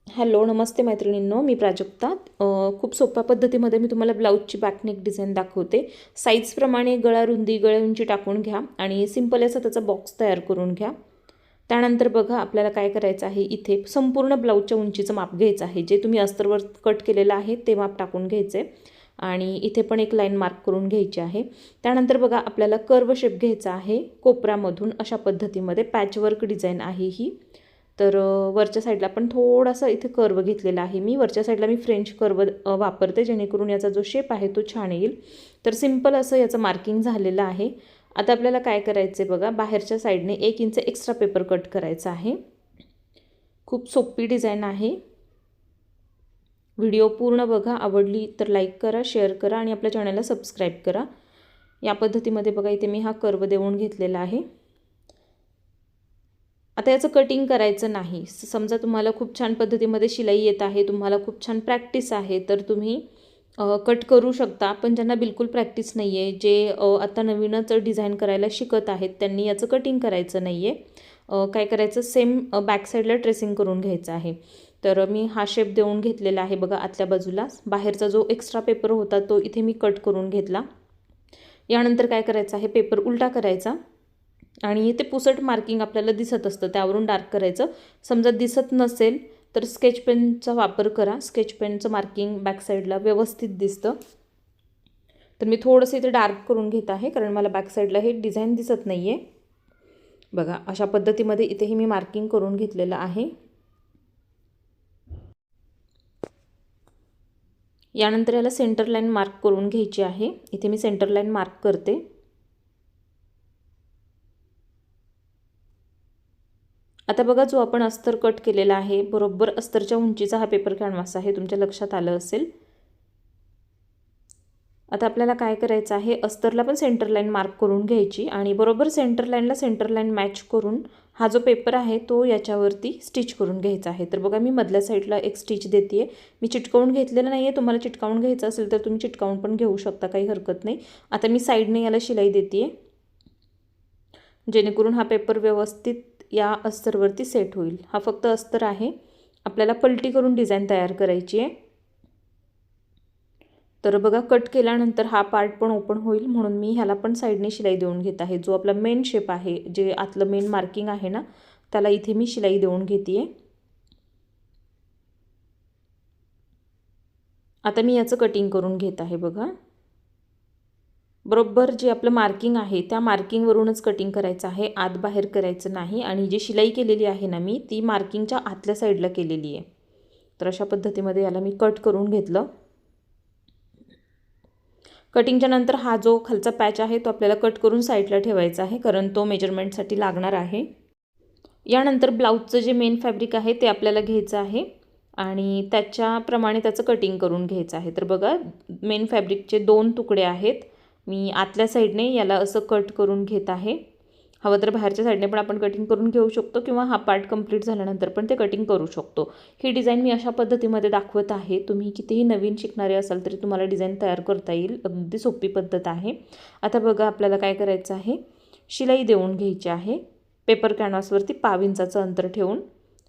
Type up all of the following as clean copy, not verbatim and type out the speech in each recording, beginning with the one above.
Hello नमस्ते मैत्रिणींनो, मी प्राजक्ता. खूप सोप्या पद्धतीमध्ये मी तुम्हाला ब्लाऊजची बॅकनेक डिझाईन दाखवते. साईजप्रमाणे गळा रुंदी गळा उंची टाकून घ्या आणि सिंपल असा त्याचा बॉक्स तयार करून घ्या. त्यानंतर बघा आपल्याला काय करायचं आहे, इथे संपूर्ण ब्लाऊजच्या उंचीचं माप घ्यायचं आहे. जे तुम्ही अस्तरवर कट केलेलं आहे ते माप टाकून घ्यायचं आहे आणि इथे पण एक लाईन मार्क करून घ्यायची आहे. त्यानंतर बघा आपल्याला कर्व शेप घ्यायचा आहे कोपऱ्यामधून. अशा पद्धतीमध्ये पॅचवर्क डिझाईन आहे ही. तर वरच्या साईडला पण थोडासा इथे कर्व घेतलेला आहे मी. वरच्या साईडला मी फ्रेंच कर्व वापरते, जेणेकरून याचा जो शेप आहे तो छान येईल. तर सिंपल असं याचं मार्किंग झालेलं आहे. आता आपल्याला काय करायचं आहे बघा, बाहेरच्या साईडने 1 इंच एक्स्ट्रा पेपर कट करायचा आहे. खूप सोपी डिझाईन आहे. व्हिडिओ पूर्ण बघा. आवडली तर लाईक करा, शेअर करा आणि आपल्या चॅनलला सबस्क्राईब करा. या पद्धतीमध्ये बघा इथे मी हा कर्व देऊन घेतलेला आहे. आता याचं कटिंग करायचं नाही. समजा तुम्हाला खूप छान पद्धतीमध्ये शिलाई येत आहे, तुम्हाला खूप छान प्रॅक्टिस आहे, तर तुम्ही कट करू शकता. पण ज्यांना बिलकुल प्रॅक्टिस नाही आहे, जे आता नवीनच डिझाईन करायला शिकत आहेत, त्यांनी याचं कटिंग करायचं नाही आहे. काय करायचं, सेम बॅक साईडला ट्रेसिंग करून घ्यायचं आहे. तर मी हा शेप देऊन घेतलेला आहे बघा आतल्या बाजूला. बाहेरचा जो एक्स्ट्रा पेपर होता तो इथे मी कट करून घेतला. यानंतर काय करायचं आहे, पेपर उलटा करायचा आणि ते पुसट मार्किंग आपल्याला दिसत असतं, त्यावरून डार्क करायचं. समजा दिसत नसेल तर स्केच पेनचा वापर करा. स्केच पेनचं मार्किंग बॅक साईडला व्यवस्थित दिसतं. तर मी थोडंसं इथे डार्क करून घेत आहे, कारण मला बॅक साईडला हे डिझाईन दिसत नाही आहे. बघा अशा पद्धतीमध्ये इथेही मी मार्किंग करून घेतलेलं आहे. यानंतर याला सेंटर लाईन मार्क करून घ्यायची आहे. इथे मी सेंटर लाईन मार्क करते. आता बघा, जो आपण अस्तर कट केलेला आहे, बरोबर अस्तरच्या उंचीचा हा पेपर कॅनव्हास आहे, तुमच्या लक्षात आलं असेल. आता आपल्याला काय करायचं आहे, अस्तरला पण सेंटर लाईन मार्क करून घ्यायची आणि बरोबर सेंटर लाईनला सेंटर लाईन मॅच करून हा जो पेपर आहे तो याच्यावरती स्टिच करून घ्यायचा आहे. तर बघा मी मधल्या साईडला एक स्टिच देते आहे. मी चिटकवून घेतलेलं नाही आहे. तुम्हाला चिटकावून घ्यायचं असेल तर तुम्ही चिटकावून पण घेऊ शकता, काही हरकत नाही. आता मी साईडने याला शिलाई देते आहे, जेणेकरून हा पेपर व्यवस्थित या अस्तरवरती सेट होईल. हा फक्त अस्तर आहे. आपल्याला पलटी करून डिझाईन तयार करायची आहे. तर बघा कट केल्यानंतर हा पार्ट पण ओपन होईल, म्हणून मी ह्याला पण साईडने शिलाई देऊन घेत आहे. जो आपला मेन शेप आहे, जे आतलं मेन मार्किंग आहे ना, त्याला इथे मी शिलाई देऊन घेते आहे. आता मी याचं कटिंग करून घेत आहे. बघा बरोबर जे आपलं मार्किंग आहे त्या मार्किंगवरूनच कटिंग करायचं आहे, आत बाहेर करायचं नाही. आणि जी शिलाई केलेली आहे ना मी, ती मार्किंगच्या आतल्या साईडला केलेली आहे. तर अशा पद्धतीमध्ये याला मी कट करून घेतलं. कटिंगच्या नंतर हा जो खालचा पॅच आहे तो आपल्याला कट करून साईडला ठेवायचा आहे, कारण तो मेजरमेंटसाठी लागणार आहे. यानंतर ब्लाऊजचं जे मेन फॅब्रिक आहे ते आपल्याला घ्यायचं आहे आणि त्याच्याप्रमाणे त्याचं कटिंग करून घ्यायचं आहे. तर बघा मेन फॅब्रिकचे 2 तुकडे आहेत. मी आतल्या साईडने याला असं कट करून घेत आहे. हवं तर बाहेरच्या साईडने पण आपण कटिंग करून घेऊ शकतो, किंवा हा पार्ट कंप्लीट झाल्यानंतर पण ते कटिंग करू शकतो. ही डिझाईन मी अशा पद्धतीमध्ये दाखवत आहे. तुम्ही कितीही नवीन शिकणारे असाल तरी तुम्हाला डिझाईन तयार करता येईल. अगदी सोपी पद्धत आहे. आता बघा आपल्याला काय करायचं आहे, शिलाई देऊन घ्यायची आहे पेपर कॅनव्हासवरती 1/2 इंचाचं अंतर ठेवून.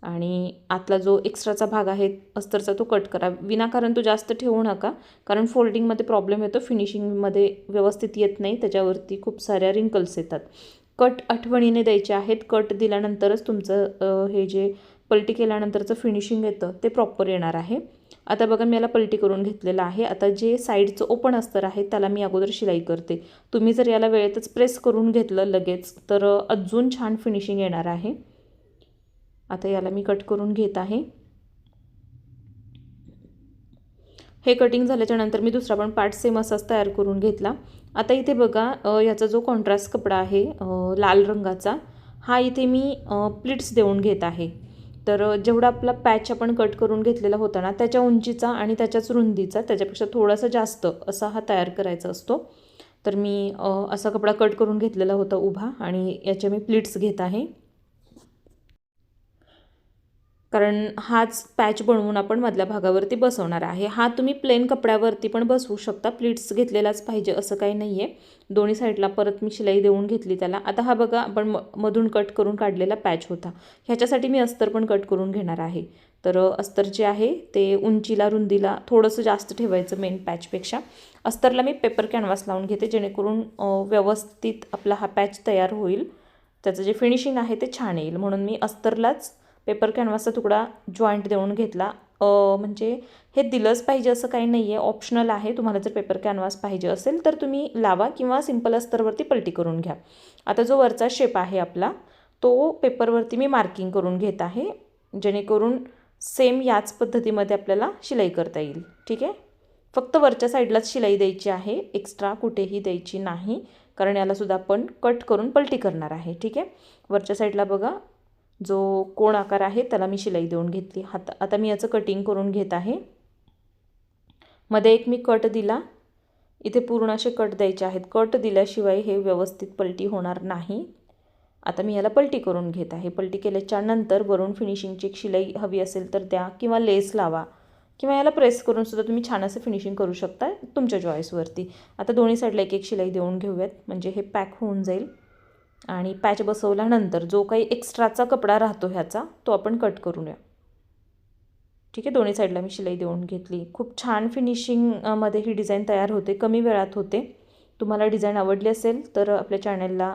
आणि आतला जो एक्स्ट्राचा भाग आहे अस्तरचा तो कट करा. विनाकारण तो जास्त ठेवू नका, कारण फोल्डिंगमध्ये प्रॉब्लेम येतो, फिनिशिंगमध्ये व्यवस्थित येत नाही, त्याच्यावरती खूप साऱ्या रिंकल्स येतात. कट आठवणीने द्यायचे आहेत. कट दिल्यानंतरच तुमचं हे जे पलटी केल्यानंतरचं फिनिशिंग येतं ते प्रॉपर येणार आहे. आता बघा मी याला पलटी करून घेतलेलं आहे. आता जे साईडचं ओपन अस्तर आहे त्याला मी अगोदर शिलाई करते. तुम्ही जर याला वेळेतच प्रेस करून घेतलं लगेच तर अजून छान फिनिशिंग येणार आहे. आता याला मी कट करून घेत आहे. हे कटिंग झाल्याच्या नंतर मी दुसरा पण पार्ट सेम असाच तयार करून घेतला. आता इथे बघा याचा जो कॉन्ट्रास्ट कपडा आहे लाल रंगाचा, हा इथे मी प्लिट्स देऊन घेत आहे. तर जेवढा आपला पॅच आपण कट करून घेतलेला होता ना, त्याच्या उंचीचा आणि त्याच्याच रुंदीचा, त्याच्यापेक्षा थोडासा जास्त असा हा तयार करायचा असतो. तर मी असा कपडा कट करून घेतलेला होता उभा, आणि याचे मी प्लिट्स घेत आहे, कारण हाच पॅच बनवून आपण मधल्या भागावरती बसवणार आहे. हा तुम्ही प्लेन कपड्यावरती पण बसवू शकता. प्लीट्स घेतलेलाच पाहिजे असं काही नाही आहे. दोन्ही साईडला परत मी शिलाई देऊन घेतली त्याला. आता हा बघा आपण मधून कट करून काढलेला पॅच होता, ह्याच्यासाठी मी अस्तर पण कट करून घेणार आहे. तर अस्तर जे आहे ते उंचीला रुंदीला थोडंसं जास्त ठेवायचं मेन पॅचपेक्षा. अस्तरला मी पेपर कॅनव्हास लावून घेते जेणेकरून व्यवस्थित आपला हा पॅच तयार होईल, त्याचं जे फिनिशिंग आहे ते छान येईल. म्हणून मी अस्तरलाच पेपर कॅनव्हासचा तुकडा जॉईंट देऊन घेतला. म्हणजे हे दिलंच पाहिजे असं काही नाही आहे, ऑप्शनल आहे. तुम्हाला जर पेपर कॅनव्हास पाहिजे असेल तर तुम्ही लावा किंवा सिंपल अस्तरवरती पलटी करून घ्या. आता जो वरचा शेप आहे आपला तो पेपरवरती मी मार्किंग करून घेत आहे जेणेकरून सेम याच पद्धतीमध्ये आपल्याला शिलाई करता येईल. ठीक आहे, फक्त वरच्या साईडलाच शिलाई द्यायची आहे, एक्स्ट्रा कुठेही द्यायची नाही, कारण यालासुद्धा आपण कट करून पलटी करणार आहे. ठीक आहे, वरच्या साईडला बघा जो कोण आकार आहे त्याला मी शिलाई देऊन घेतली. आता मी याचं कटिंग करून घेत आहे. मध्ये एक मी कट दिला, इथे पूर्ण असे कट द्यायचे आहेत. कट दिल्याशिवाय हे व्यवस्थित पलटी होणार नाही. आता मी याला पलटी करून घेत आहे. पलटी केल्याच्या नंतर वरून फिनिशिंगची एक शिलाई हवी असेल तर द्या किंवा लेस लावा किंवा याला प्रेस करून सुद्धा तुम्ही छान असं फिनिशिंग करू शकता तुमच्या चॉईसवरती. आता दोन्ही साईडला एक एक शिलाई देऊन घेऊयात म्हणजे हे पॅक होऊन जाईल. आणि पॅच बसवल्यानंतर जो काही एक्स्ट्राचा कपडा राहतो ह्याचा तो आपण कट करूया. ठीक आहे, दोन्ही साईडला मी शिलाई देऊन घेतली. खूप छान फिनिशिंगमध्ये ही डिझाईन तयार होते, कमी वेळात होते. तुम्हाला डिझाईन आवडली असेल तर आपल्या चॅनलला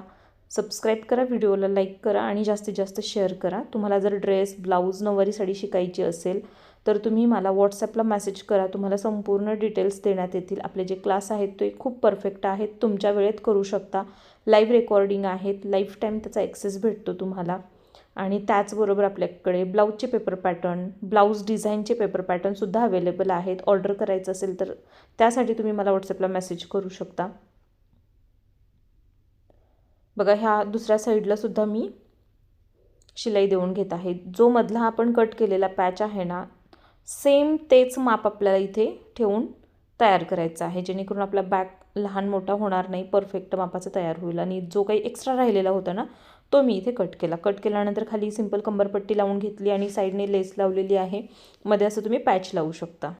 सबस्क्राईब करा, व्हिडिओला लाईक करा आणि जास्तीत जास्त शेअर करा. तुम्हाला जर ड्रेस, ब्लाऊज, नऊवारी साडी शिकायची असेल तर तुम्ही मला व्हॉट्सॲपला मेसेज करा. तुम्हाला संपूर्ण डिटेल्स देण्यात येतील. आपले जे क्लास आहेत ते खूप परफेक्ट आहेत, तुमच्या वेळेत करू शकता. लाईव्ह रेकॉर्डिंग आहेत, लाईफ टाईम त्याचा ॲक्सेस भेटतो तुम्हाला. आणि त्याचबरोबर आपल्याकडे ब्लाऊजचे पेपर पॅटर्न, ब्लाऊज डिझाईनचे पेपर पॅटर्नसुद्धा अवेलेबल आहेत. ऑर्डर करायचं असेल तर त्यासाठी तुम्ही मला व्हॉट्सॲपला मेसेज करू शकता. बघा ह्या दुसऱ्या साईडला सुद्धा मी शिलाई देऊन घेत आहे. जो मधला आपण कट केलेला पॅच आहे ना, सेम तेच माप आपल्याला इथे ठेवून तयार करायचं आहे जेणेकरून आपला बॅग लहान मोठा होणार नाही, परफेक्ट मापाचा तयार होईल. आणि जो काही एक्स्ट्रा राहिलेला होता ना तो मी इथे कट केला. कट केल्यानंतर खाली सिंपल कंबरपट्टी लावून घेतली आणि साईडने लेस लावलेली आहे. मध्ये असं तुम्ही पॅच लावू शकता.